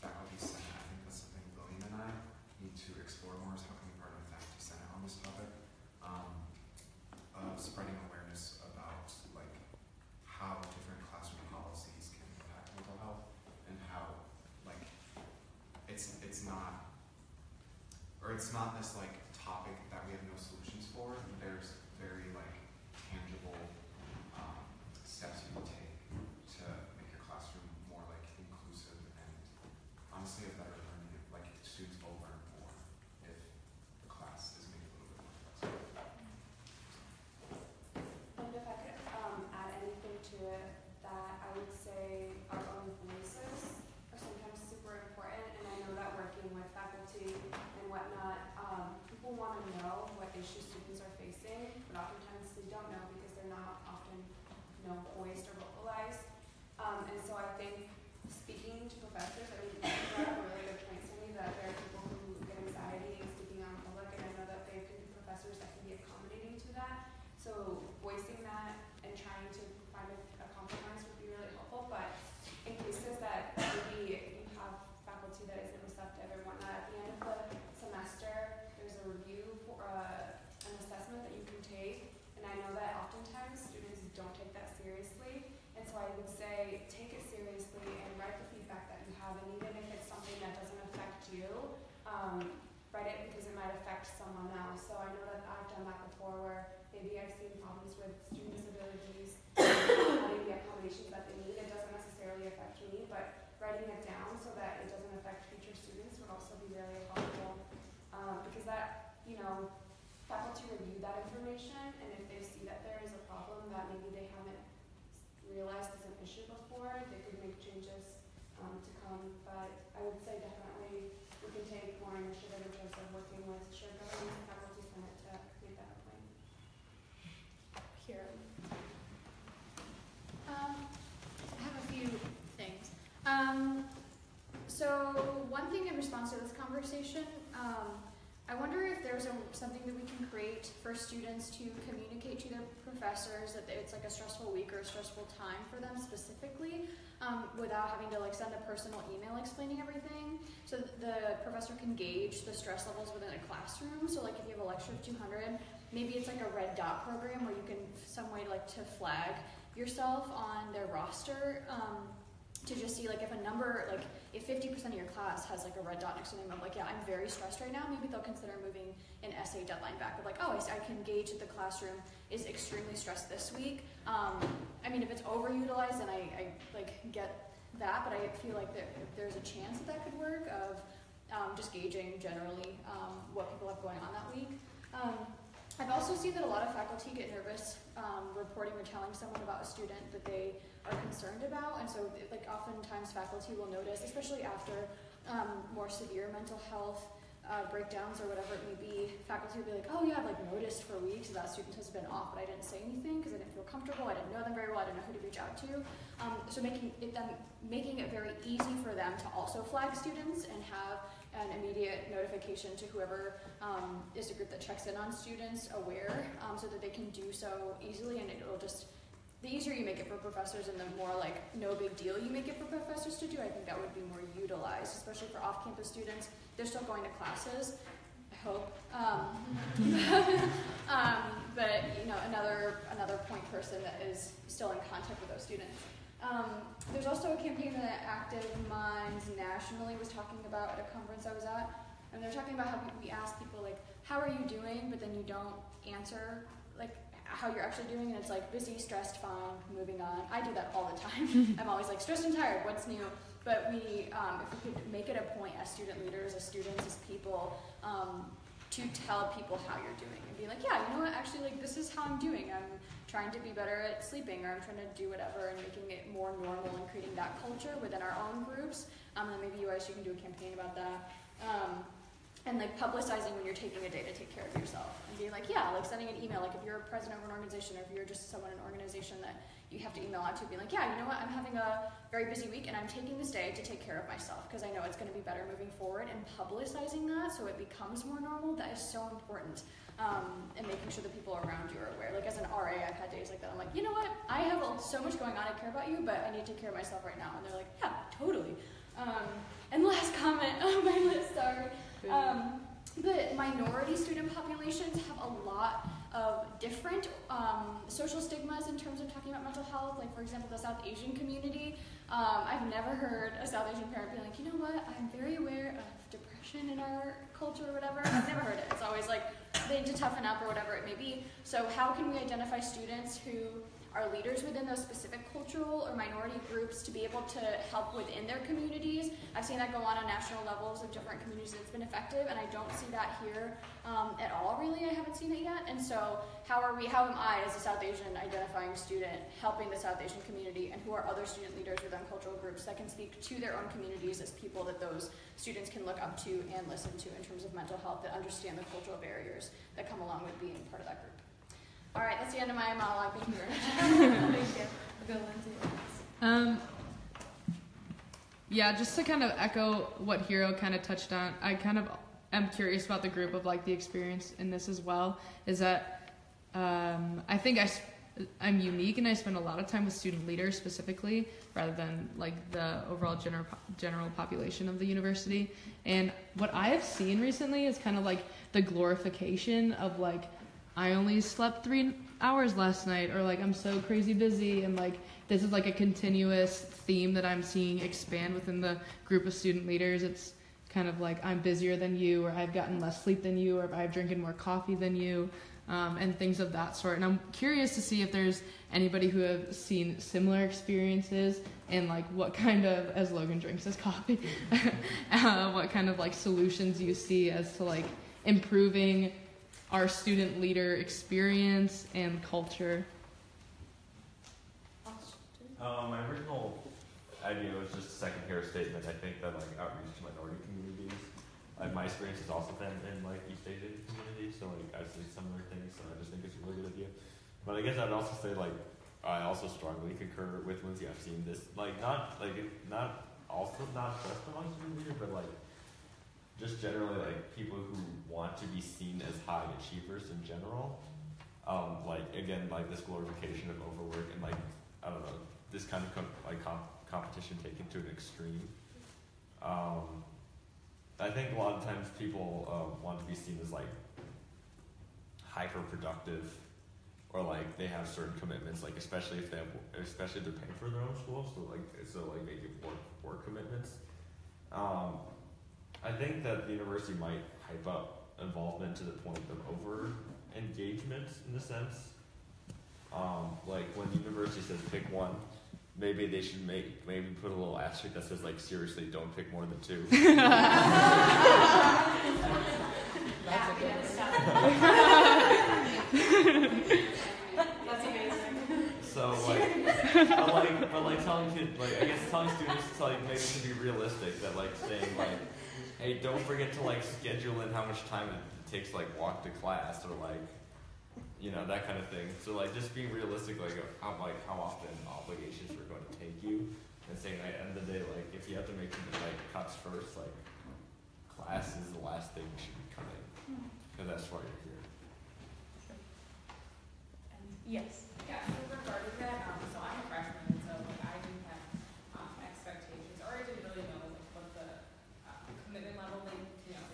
faculty senate, I think that's something William and I need to explore more, is how can we partner with faculty senate on this topic. Of spreading awareness about like how different classroom policies can impact mental health, and how like it's not this like topic that we have no solutions for. There's very like tangible steps you can take to make your classroom more like inclusive and honestly a better learning. Like students will learn more if the class is made a little bit more flexible. And if I could add anything to it, that I would say our own voices are sometimes super important, and I know that working with faculty and whatnot, people want to know what issues students are facing, but oftentimes they don't know because they're not often voiced or vocalized. And so I think speaking to professors, I mean, you brought up a really good point, Cindy, that there are people who get anxiety and speaking out in public, and I know that there can be professors that can be accommodating to that. So voicing that and trying to find a compromise would be really helpful. But in cases that maybe you have faculty that isn't receptive or whatnot, at the end of the semester, there's a review for an assessment that you can take. And I know that oftentimes students don't take that seriously. And so I would say take it seriously and write the feedback that you have. And even if it's something that doesn't affect you, write it because it might affect someone else. So I know that I've done that before where maybe I've seen problems with student disabilities, having the accommodations that they need. It doesn't necessarily affect me, but writing it down so that it doesn't affect future students would also be really helpful. Because that, faculty review information, and if they see that there is a problem that maybe they haven't realized is an issue before, they could make changes to come. But I would say definitely we can take more initiative in terms of working with shared governance and faculty senate to create that plan. Here. I have a few things. So one thing in response to this conversation, I wonder if there's something that we can create for students to communicate to their professors that it's like a stressful week or a stressful time for them specifically, without having to like send a personal email explaining everything, so that the professor can gauge the stress levels within a classroom. So like if you have a lecture of 200, maybe it's like a red dot program where you can some way like to flag yourself on their roster, to just see like if a number, like if 50% of your class has like a red dot next to their name of like, yeah, I'm very stressed right now, maybe they'll consider moving an essay deadline back of like, oh, I can gauge that the classroom is extremely stressed this week. I mean, if it's overutilized, then I like get that, but I feel like there's a chance that could work of just gauging generally what people have going on that week. I've also seen that a lot of faculty get nervous reporting or telling someone about a student that they are concerned about, and so like oftentimes faculty will notice, especially after more severe mental health breakdowns or whatever it may be, faculty will be like, oh yeah, I've like noticed for weeks that student has been off, but I didn't say anything because I didn't feel comfortable, I didn't know them very well, I didn't know who to reach out to. So making it very easy for them to also flag students and have an immediate notification to whoever is the group that checks in on students aware, so that they can do so easily, and it'll just, the easier you make it for professors and the more like no big deal you make it for professors to do, I think that would be more utilized, especially for off-campus students. They're still going to classes, I hope. But you know, another point person that is still in contact with those students. There's also a campaign that Active Minds nationally was talking about at a conference I was at, and they're talking about how we ask people like, how are you doing, but then you don't answer like how you're actually doing, and it's like busy, stressed, fine, moving on. I do that all the time. I'm always like stressed and tired, what's new? But we, if we could make it a point as student leaders, as students, as people, to tell people how you're doing and be like, yeah, you know what, actually like this is how I'm doing. I'm trying to be better at sleeping, or I'm trying to do whatever, and making it more normal and creating that culture within our own groups. And then maybe UISG can do a campaign about that. And like publicizing when you're taking a day to take care of yourself, and being like, yeah, like sending an email, like if you're a president of an organization, or if you're just someone in an organization that you have to email out to, be like, yeah, you know what, I'm having a very busy week and I'm taking this day to take care of myself because I know it's going to be better moving forward, and publicizing that so it becomes more normal. That is so important, and making sure the people around you are aware. Like as an RA, I've had days like that. I'm like, you know what, I have so much going on, I care about you, but I need to take care of myself right now. And they're like, yeah, totally. And last comment on my list, sorry. The minority student populations have a lot of different social stigmas in terms of talking about mental health. Like for example, the South Asian community. I've never heard a South Asian parent be like, you know what, I'm very aware of depression in our culture or whatever. I've never heard it. It's always like they need to toughen up or whatever it may be. So how can we identify students who are leaders within those specific cultural or minority groups to be able to help within their communities? I've seen that go on national levels of different communities that's been effective, and I don't see that here at all, really. I haven't seen it yet. And so how am I, as a South Asian identifying student, helping the South Asian community, and who are other student leaders within cultural groups that can speak to their own communities as people that those students can look up to and listen to in terms of mental health, that understand the cultural barriers that come along with being part of that group. All right, that's the end of my monologue. Thank you very much. Thank you. We'll go Lindsay. Yeah, just to kind of echo what Hero kind of touched on, I kind of am curious about the group of like the experience in this as well, is that I think I'm unique, and I spend a lot of time with student leaders specifically rather than like the overall general population of the university. And what I have seen recently is kind of like the glorification of like, I only slept 3 hours last night, or like I'm so crazy busy, and like this is like a continuous theme that I'm seeing expand within the group of student leaders. It's kind of like, I'm busier than you, or I've gotten less sleep than you, or I've drinking more coffee than you, and things of that sort. And I'm curious to see if there's anybody who have seen similar experiences, and like what kind of, as Logan drinks his coffee, what kind of like solutions you see as to like improving our student leader experience and culture? My original idea was just a second-tier statement. I think that like outreach to minority communities, like my experience has also been in like East Asian communities, so like I see similar things. So I just think it's a really good idea. But I guess I'd also say like I also strongly concur with Lindsay. I've seen this not just among student leaders, but like just generally like people who want to be seen as high achievers in general. Like again, like this glorification of overwork and like I don't know, this kind of competition taken to an extreme. I think a lot of times people want to be seen as like hyper productive, or like they have certain commitments, like especially if they're paying for their own school, so they give work commitments. I think that the university might hype up involvement to the point of over engagement in a sense. Like when the university says pick one, maybe they should maybe put a little asterisk that says like seriously don't pick more than 2. That's amazing. So but telling kids, I guess telling students to maybe to be realistic, that saying hey, don't forget to schedule in how much time it takes to walk to class, or that kind of thing. So just being realistic, how often obligations are going to take you, and saying at the end of the day, if you have to make some cuts first, class is the last thing you should be cutting, because that's why you're here. Yes. Yeah, so regarding that, so I'm a freshman, so I didn't have expectations, or I didn't really know what the commitment level, they take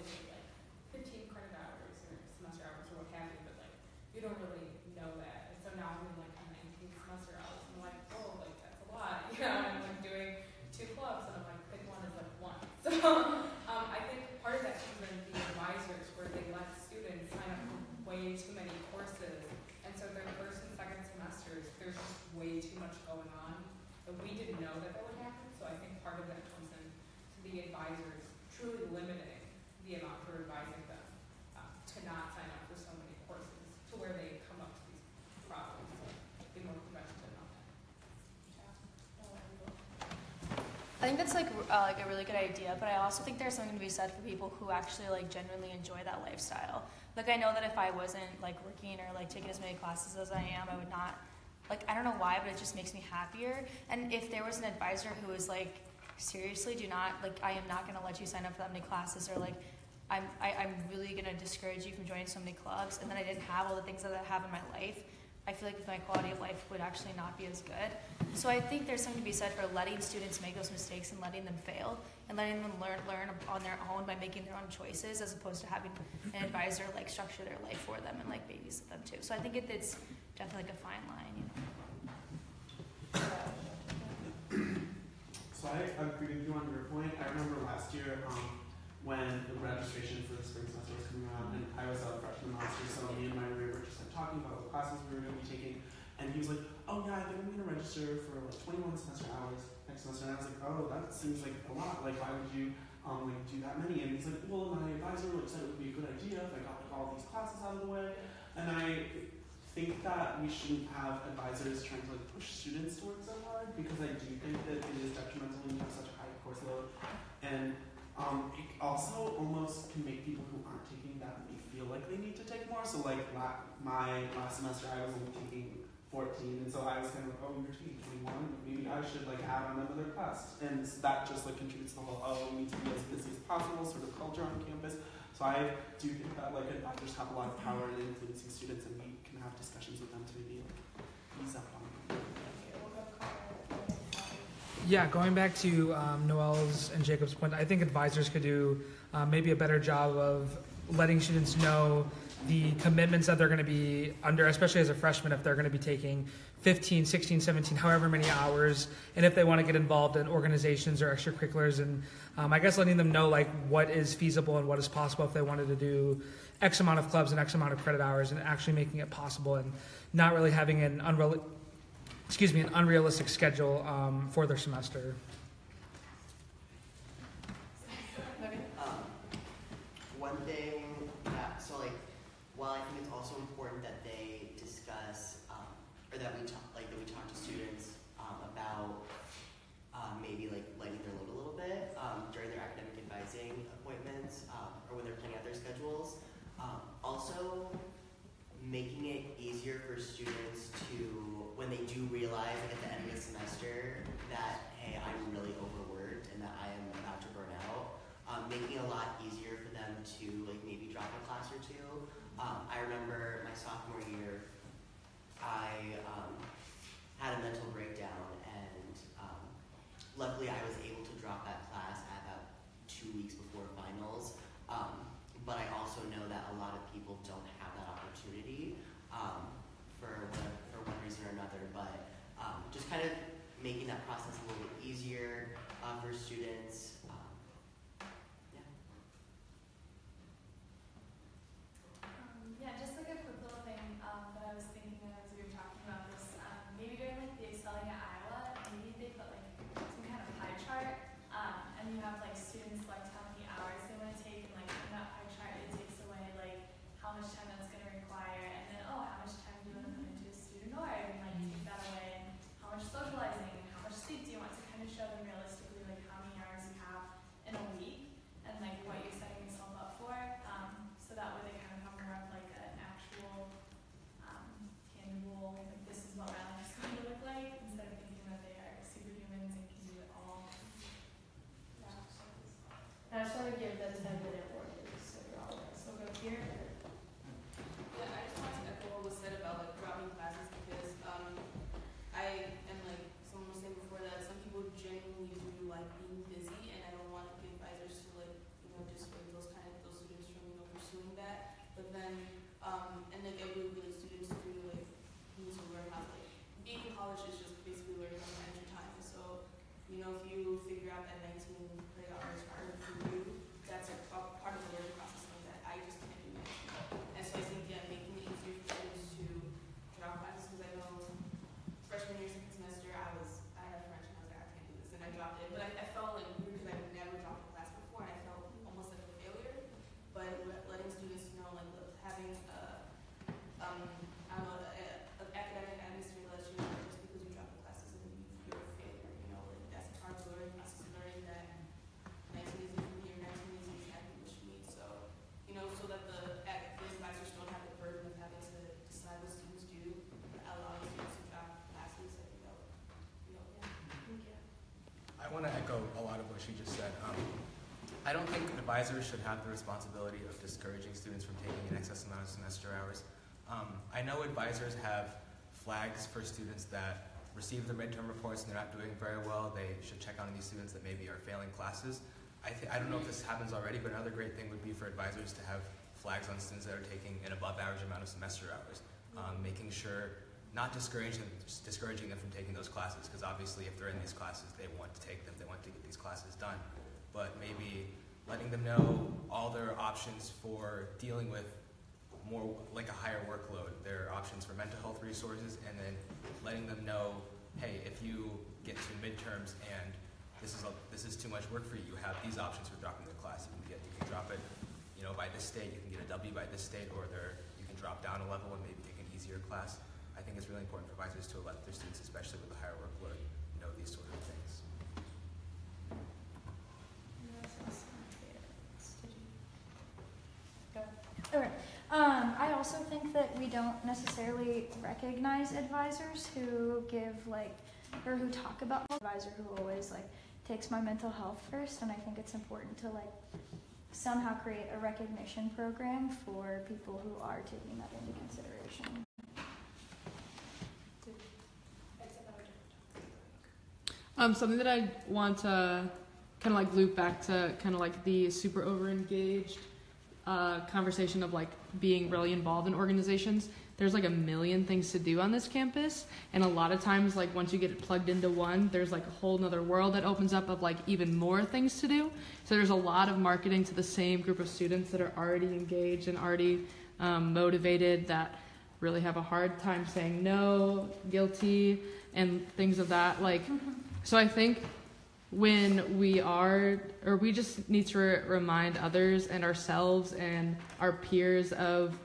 15 credit hours or semester hours or what have you, but you don't really know that. And so now I'm in kind of 19 semester hours, and I'm oh, that's a lot, and I'm doing 2 clubs, and I'm pick one is 1. So I think part of that comes in the advisors, where they let students sign up for way too many courses. And so their first and second semesters, there's just way too much going on. But we didn't know that would happen, so I think part of that comes in to the advisors truly limiting the amount for advising them to not sign up for so many courses, to where they come up to these problems. So be more preventative on that. I think that's a really good idea, but I also think there's something to be said for people who actually genuinely enjoy that lifestyle. I know that if I wasn't working or taking as many classes as I am, I would not, I don't know why, but it just makes me happier. And if there was an advisor who was seriously, do not, I am not going to let you sign up for that many classes, or I'm really going to discourage you from joining so many clubs, and then I didn't have all the things that I have in my life, I feel my quality of life would actually not be as good. So I think there's something to be said for letting students make those mistakes and letting them fail, and letting them learn on their own by making their own choices, as opposed to having an advisor structure their life for them and babysit them too. So I think it's definitely a fine line, So I agree with you on your point. I remember last year when the registration for the spring semester was coming around, and I was a freshman last year, so me and my roommate were just talking about what classes we were going to be taking, and he was like, oh yeah, I think I'm going to register for 21 semester hours next semester, and I was like, oh, that seems like a lot, why would you do that many? And he's like, well, my advisor said it would be a good idea if I got all these classes out of the way. And I think that we shouldn't have advisors trying to push students to work so hard, because I do think that it is detrimental when you have such a high course load, and it also almost can make people who aren't taking that many feel like they need to take more. So my last semester I was only taking 14, and so I was kind of oh, you're taking 21, maybe I should add on another class, and that just contributes to the whole we need to be as busy as possible sort of culture on campus. So I do think that advisors have a lot of power in influencing students, and we can have discussions with them to maybe ease up on them. Yeah, going back to Noelle's and Jacob's point, I think advisors could do maybe a better job of letting students know the commitments that they're going to be under, especially as a freshman, if they're going to be taking 15, 16, 17, however many hours, and if they want to get involved in organizations or extracurriculars, and I guess letting them know what is feasible and what is possible if they wanted to do X amount of clubs and X amount of credit hours, and actually making it possible, and not really having an unrealistic schedule for their semester. One thing that, while I opportunity for one reason or another, but just kind of making that process a little bit easier for students. Yeah, just like a quick little thing that I was thinking of as we were talking about this. Maybe during like the Excelling at Iowa, maybe they put like some kind of pie chart, and you have like students select how many hours they want to take, and like in that pie chart it takes away like how much time that's going to require, and then how much time do you want to put into a student org, and like take that away, and how much socializing, and how much sleep do you want, to kind of show them realistically like how many hours you have in a week, and like what you're setting yourself up for, so that way they kind of have more of like an actual tangible, like this is what my life is going to look like, instead of thinking that they are superhumans and can do it all. Yeah. I just want to give the 10-minute warning, so you're all right. So go here. Yeah, I just wanted to echo what was said about like dropping classes, because I am like someone was saying before that some people genuinely do like being busy, and I don't want the advisors to like dissuade those students from pursuing that. But then and like I would really students do like need to learn how to like being in college is just basically learning how to manage your time. So if you figure out that 19 credit hours are for you, that's a part of the learning process that I just can't do management. And so I think making it easier for students to drop classes, because I know freshman year, second semester, I had French and I was like, I can't do this, and I dropped it. But I felt like weird because I've never dropped a class before, and I felt almost like a failure. But letting students know, like having an academic atmosphere lets you know just because you drop the classes and you're a failure. Like that's a part of the learning process, learning that 19 is easy from here, 19 is exactly what you need. So so that the advisors don't have the burden of having to decide what students do, allow the students to drop classes. I think that would, Thank you. I want to echo a lot of what she just said. I don't think advisors should have the responsibility of discouraging students from taking an excess amount of semester hours. I know advisors have flags for students that receive their midterm reports and they're not doing very well. They should check on these students that maybe are failing classes. I don't know if this happens already, but another great thing would be for advisors to have flags on students that are taking an above average amount of semester hours, making sure, not discouraging them from taking those classes, because obviously if they're in these classes, they want to take them, they want to get these classes done. But maybe letting them know all their options for dealing with more like a higher workload, their options for mental health resources, and then letting them know, hey, if you get to midterms and this is too much work for you, you have these options for dropping the class. You can drop it, by this state, you can get a W by this state, or you can drop down a level and maybe take an easier class. I think it's really important for advisors to let their students, especially with a higher workload, know these sort of things. Okay. I also think that we don't necessarily recognize advisors who give or who talk about advisor who always takes my mental health first, and I think it's important to somehow create a recognition program for people who are taking that into consideration. Something that I want to kind of loop back to kind of the super over-engaged conversation of being really involved in organizations. There's a million things to do on this campus, and a lot of times once you get plugged into one, there's a whole nother world that opens up of even more things to do. So there's a lot of marketing to the same group of students that are already engaged and already motivated, that really have a hard time saying no, guilty, and things of that. So I think when we just need to remind others and ourselves and our peers of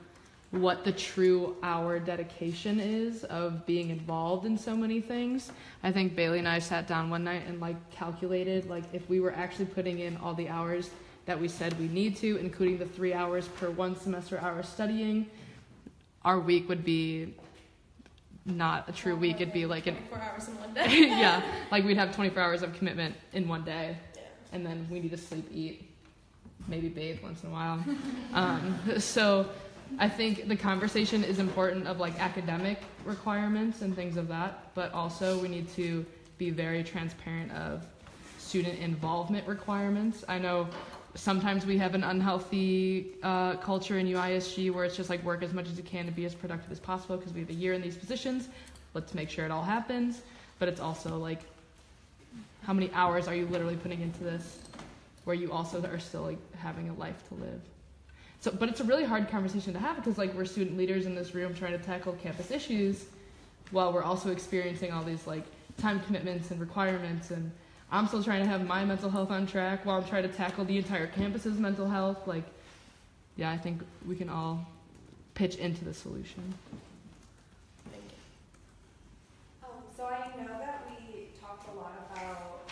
what the true hour dedication is of being involved in so many things. I think Bailey and I sat down one night and calculated if we were actually putting in all the hours that we said we need to, including the 3 hours per one semester hour studying, our week would be not a true week. It'd be 24 hours in one day. Yeah, we'd have 24 hours of commitment in one day, and then we need to sleep, eat, maybe bathe once in a while. So I think the conversation is important of academic requirements and things of that, but also we need to be very transparent of student involvement requirements. I know sometimes we have an unhealthy culture in UISG where it's just like work as much as you can to be as productive as possible because we have a year in these positions. Let's make sure it all happens. But it's also like, how many hours are you literally putting into this where you also are still like having a life to live? So, but it's a really hard conversation to have because like we're student leaders in this room trying to tackle campus issues while we're also experiencing all these like time commitments and requirements, and I'm still trying to have my mental health on track while I'm trying to tackle the entire campus's mental health. Like, yeah, I think we can all pitch into the solution. So I know that we talked a lot about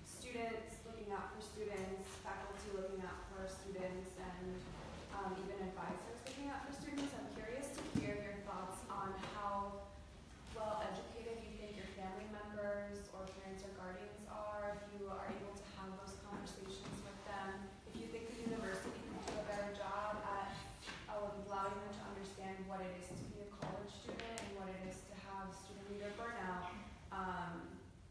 students looking out for students, faculty looking out for students, and even advisors looking out for students. I'm curious to hear your thoughts on how well educated you think your family members or parents or guardians are, if you are able to have those conversations with them, if you think the university can do a better job at allowing them to understand what it is to be a college student and what it is to have student leader burnout.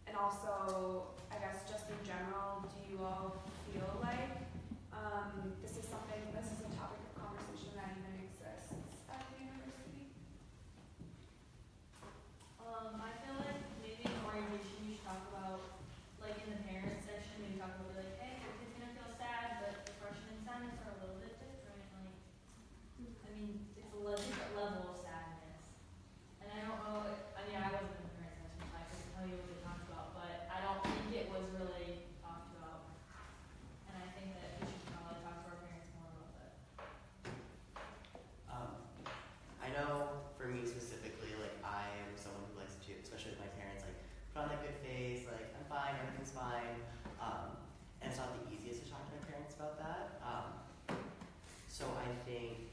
And also, I guess just in general, do you all feel like this is a topic of conversation that even exists at the university? I feel like maybe in orientation you should talk about, like in the parent section, maybe talk about like, hey, your kid's gonna feel sad, but the freshmen assignments are a little bit different. Like, I mean, it's a different level of sadness. And I don't know, I mean, I wasn't in the parent section, so I couldn't tell you what they talked about, but I don't think it was really talked about. And I think that we should probably talk to our parents more about that. I know for me specifically, like I am someone who likes to, especially with my parents, like put on that good face, like I'm fine, everything's fine. And it's not the easiest to talk to my parents about that. So I think,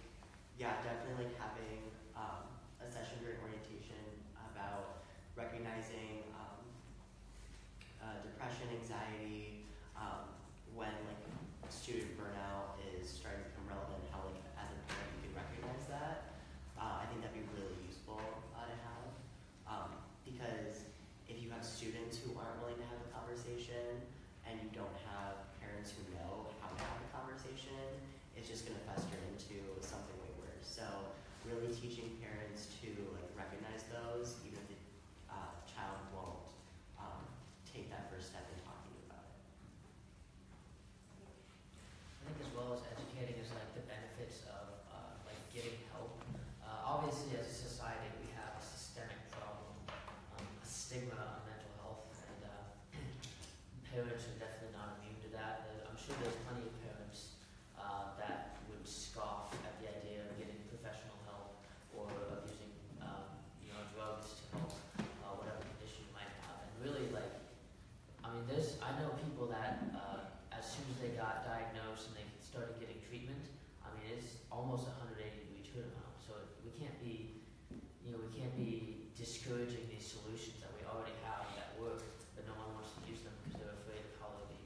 yeah, definitely like having a session during orientation about recognizing depression, anxiety, when like student burnout is starting to become relevant, how like as a parent you can recognize that. I think that'd be really useful to have, because if you have students who aren't willing to have the conversation and you don't have parents who know how to have the conversation, it's just going to fester into something way worse. So really teaching parents to like recognize those, even if the child won't take that first step in talking about it. I think as well as educating is like the benefits of like getting help. Obviously, as a society, we have a systemic problem, a stigma on mental health, and parents are definitely not immune to that. I'm sure there's plenty of parents that would scoff at the idea of getting professional help or of using, drugs to help whatever condition you might have. And really, like, I mean, I know people that as soon as they got diagnosed and they started getting treatment, I mean, it's almost 180-degree turnaround. So we can't be discouraging these solutions that we already have that work, but no one wants to use them because they're afraid of how they'll be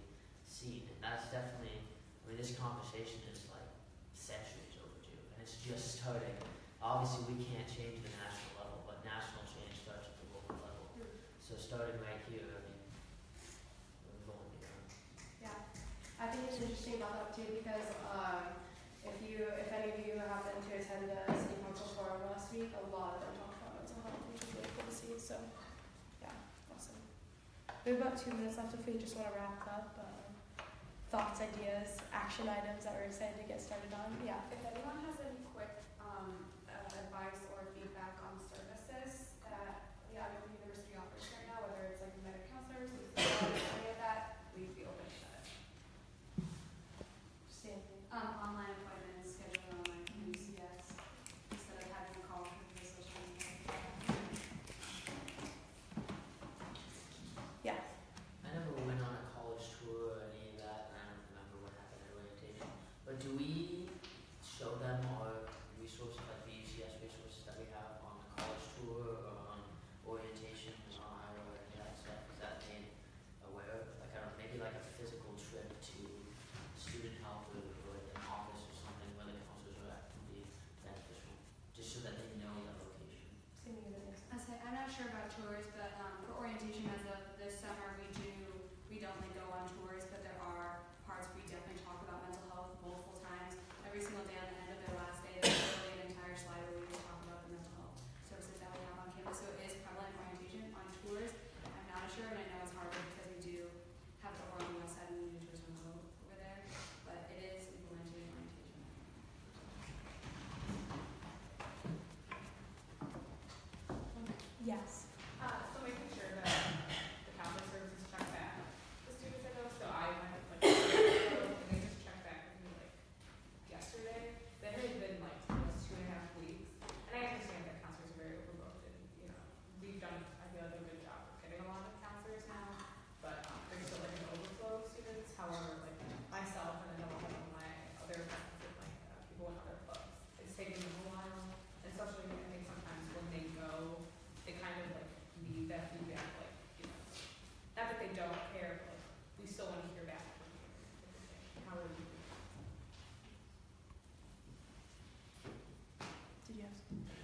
seen. And that's definitely, I mean, this conversation is like centuries overdue, and it's just starting. Obviously, we can't change the national level, but national change starts at the local level. So starting right here, I mean, we've only begun. Yeah, I think it's interesting about that too because if any of you happen to attend the city council forum last week, a lot of them talked about mental health, which is really cool to see. So, yeah, awesome. We have about 2 minutes left if we just want to wrap up. Thoughts, ideas, action items that we're excited to get started on. Yeah. If anyone has any quick advice or feedback on services that the university offers right now, whether it's like Medi-Cal services, any of that, we'd be open to that. Online appointments scheduled online from UCS instead of having a call from the social media. Yeah. I never went on a college tour or any of that, and I don't remember what happened at orientation. But do we show them our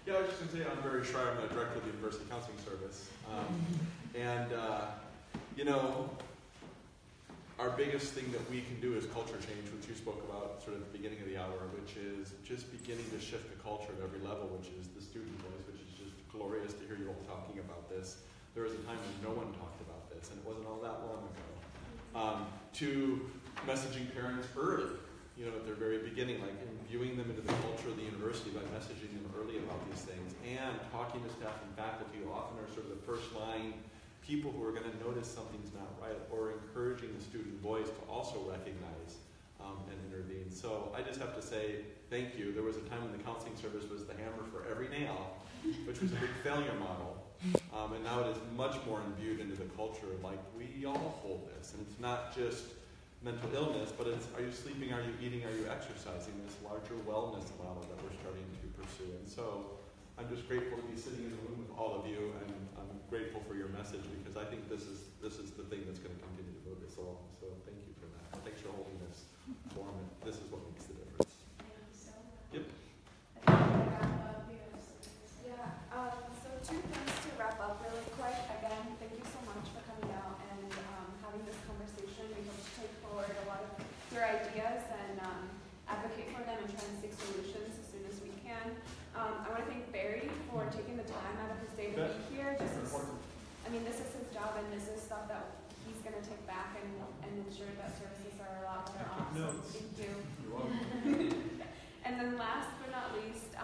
Yeah, I was just going to say, I'm Barry Schreier, I'm the director of the University Counseling Service. You know, our biggest thing that we can do is culture change, which you spoke about sort of at the beginning of the hour, which is just beginning to shift the culture at every level, which is the student voice, which is just glorious to hear you all talking about this. There was a time when no one talked about this, and it wasn't all that long ago. To messaging parents early, you know, at their very beginning, like imbuing them into the culture of the university by messaging them early about these things, and talking to staff and faculty who often are sort of the first line people who are going to notice something's not right, or encouraging the student voice to also recognize and intervene. So I just have to say thank you. There was a time when the counseling service was the hammer for every nail, which was a big failure model. And now it is much more imbued into the culture of like, we all hold this. And it's not just mental illness, but it's, are you sleeping, are you eating, are you exercising, this larger wellness model that we're starting to pursue. And so I'm just grateful to be sitting in the room with all of you, and I'm grateful for your message, because I think this is the thing that's going to continue to move us along. So thank you for that. Thanks for holding this forum. This is what makes the difference. Thank you so much. Yep. So 2 things to wrap up really quick. Again, thank you so much for coming out and having this conversation. We hope to take forward a lot of your ideas and advocate for them and try and seek solutions as soon as we can. I want to thank Barry for taking the time out of his day to be here. This is his job, and this is stuff that he's going to take back and ensure that services are a lot better off. So thank you. You're welcome. And then last but not least,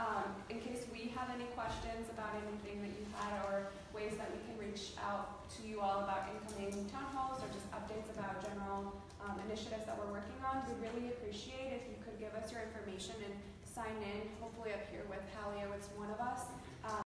in case we have any questions about anything that you had, or ways that we can reach out to you all about incoming town halls or just updates about general initiatives that we're working on, we'd really appreciate if you could give us your information and sign in, hopefully up here with Hallie or with one of us.